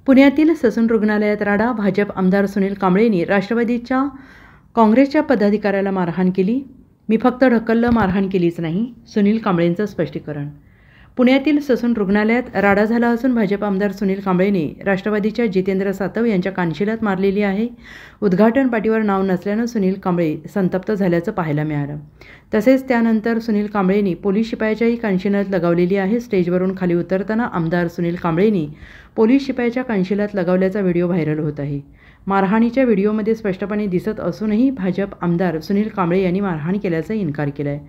पुण्यातील ससून रुग्णालयात राडा. भाजप आमदार सुनील कांबळेंनी राष्ट्रवादीच्या काँग्रेसच्या पदाधिकाऱ्याला मारहाण केली. मी फक्त ढकललं, मारहाण केलीच नाही. सुनील कांबळेंचं स्पष्टीकरण. पुण्यातील ससून रुग्णालयात राडा झाला असून भाजप आमदार सुनील कांबळेंनी राष्ट्रवादीच्या जितेंद्र सातव यांच्या कानशिलात मारलेली आहे. उद्घाटन पाटीवर नाव नसल्यानं सुनील कांबळे संतप्त झाल्याचं पाहायला मिळालं. तसेच त्यानंतर सुनील कांबळेंनी पोलीस शिपायाच्याही कानशिलात लगावलेली आहे. स्टेजवरून खाली उतरताना आमदार सुनील कांबळेंनी पोलीस शिपायाच्या कानशिलात लगावल्याचा व्हिडिओ व्हायरल होत आहे. मारहाणीच्या व्हिडिओमध्ये स्पष्टपणे दिसत असूनही भाजप आमदार सुनील कांबळे यांनी मारहाण केल्याचा इन्कार केला आहे.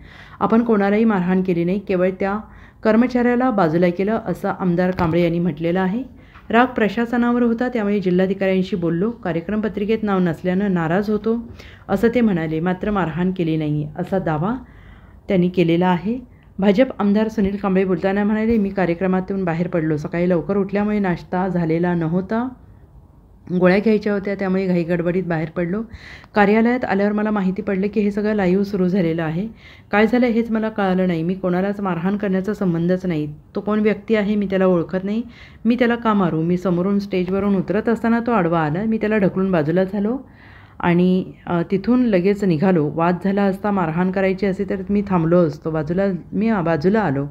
आपण कोणालाही मारहाण केली नाही, केवळ त्या कर्मचाऱ्याला बाजूला केलं, असं आमदार कांबळे यांनी म्हटलेलं आहे. राग प्रशासनावर होता, त्यामुळे जिल्हाधिकाऱ्यांशी बोललो. कार्यक्रम पत्रिकेत नाव नसल्यानं नाराज होतो, असं ते म्हणाले. मात्र मारहाण केली नाही असा दावा त्यांनी केलेला आहे. भाजप आमदार सुनील कांबळे बोलताना म्हणाले, मी कार्यक्रमातून बाहेर पडलो. सकाळी लवकर उठल्यामुळे नाश्ता झालेला नव्हता, गोळ्या घ्यायच्या होत्या, त्यामुळे घाईगडबडीत बाहेर पडलो. कार्यालयात आल्यावर मला माहिती पडलं की हे सगळं लाईव्ह सुरू झालेलं आहे. काय झालं हेच मला कळालं नाही. मी कोणालाच मारहाण करण्याचा संबंधच नाही. तो कोण व्यक्ती आहे मी त्याला ओळखत नाही. मी त्याला का मारू? मी समोरून स्टेजवरून उतरत असताना तो आडवा आला. मी त्याला ढकलून बाजूला झालो आणि तिथून लगेच निघालो. वाद झाला असता, मारहाण करायची असे तर मी थांबलो असतो. मी बाजूला आलो,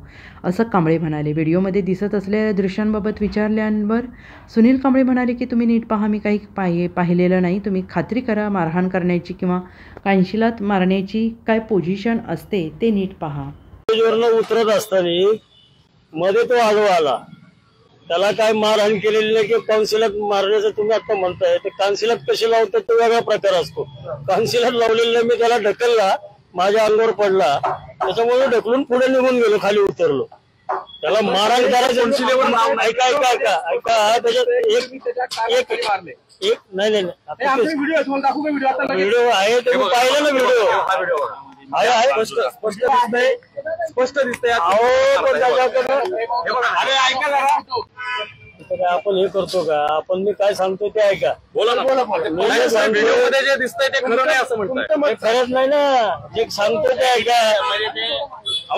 असं कांबळे म्हणाले. व्हिडिओमध्ये दिसत असलेल्या दृश्यांबाबत विचारल्यावर सुनील कांबळे म्हणाले की तुम्ही नीट पहा, मी काही पाहिलेलं नाही. तुम्ही खात्री करा. मारहाण करण्याची किंवा कानशिलात मारण्याची काय पोझिशन असते ते नीट पहा. स्टेजवरनं उतरत असताना मध्ये तो आडवा आला. त्याला काय मारहाण केलेली नाही की काउन्सिलात मारण्याचं तुम्ही आता म्हणताय. ते काउन्सिलात कशी लावतात तो वेगळा प्रकार असतो. काउन्सिलात लावलेला मी त्याला ढकलला, माझ्या अंगावर पडला, त्याच्यामुळे ढकलून पुढे निघून गेलो, खाली उतरलो. त्याला मारहाण करायचं ऐका ऐका ऐका ऐका त्याच्यात एक नाही व्हिडिओ आहे, तुम्ही पाहिलं ना व्हिडिओ आहे, स्पष्ट दिसतंय. आपण हे करतो का? आपण मी काय सांगतो ते ऐका. बोला जे दिसतंय ते खरं नाही असं म्हणतो. खरंच नाही ना, जे सांगतो ते ऐका.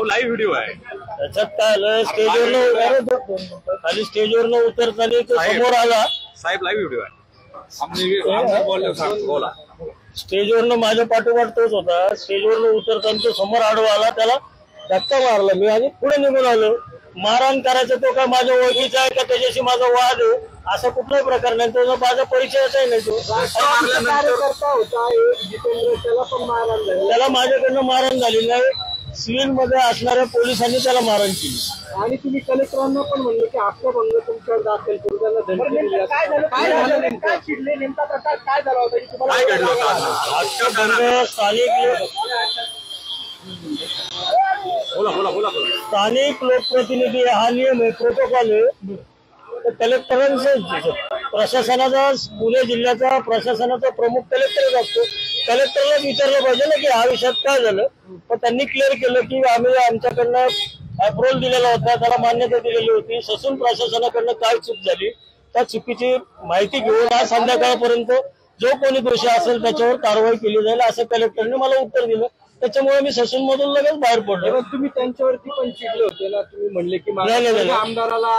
लाईव्ह व्हिडिओ आहे. त्याच्यात काय आलं, स्टेजवरनं उतरताना तो समोर आला. साहेब लाईव्ह व्हिडिओ आहे. स्टेजवरनं माझ्या पाठोपाठ तोच होता. स्टेजवरनं उतरताना तो समोर आडवा आला, त्याला धक्का मारला मी आणि पुढे निघून आलो. मारहाण करायचं तो काय माझ्या ओळखीचा आहे का त्याच्याशी माझा वाद आहे असा कुठलाही प्रकार नाही. तो माझा परिचयच आहे नाही. तो त्याला माझ्याकडनं मारहाण झाली नाही. सिव्हिल मध्ये असणाऱ्या पोलिसांनी त्याला मारहाण केली. आणि तुम्ही कलेक्टरांना पण म्हणले की हक्कभंग तुमच्यावर दाखल करू, त्यांना धमकी दिली. काय झालं नेमका प्रकार काय झाला होता? हक्कभंग स्थानिक लोकप्रतिनिधी हा नियम आहे, प्रोटोकॉल आहे. कलेक्टरांचं प्रशासनाचा, पुणे जिल्ह्याचा प्रशासनाचा प्रमुख कलेक्टरच असतो. कलेक्टरलाच विचारलं पाहिजे ना की हा विषयात काय झालं. पण त्यांनी क्लिअर केलं की आम्ही आमच्याकडनं अप्रुव्हल दिलेला होता, त्याला मान्यता दिलेली होती. ससून प्रशासनाकडनं काय चूक झाली त्या चुकीची माहिती घेऊन आज संध्याकाळपर्यंत जो कोणी दोषी असेल त्याच्यावर कारवाई केली जाईल असं कलेक्टरने मला उत्तर दिलं. त्याच्यामुळे मी ससून मधून लगेच बाहेर पडलो. तुम्ही त्यांच्यावरती पण चिडले होते ना, तुम्ही म्हणले की आमदाराला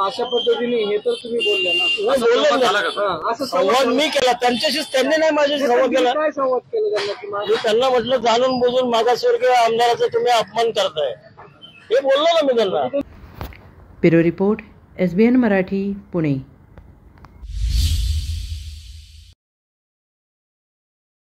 अशा पद्धतीने, हे तर तुम्ही बोलले ना. बोललो असं संवाद मी केला त्यांच्याशीच, त्यांनी नाही माझ्याशी संवाद केला. काय संवाद केला त्यांना? मी त्यांना म्हटलं जाणून बुजून मागासवर्गीय आमदाराचा तुम्ही अपमान करताय, हे बोललो ना मी त्यांना. Bureau report, SBN Marathi, Pune.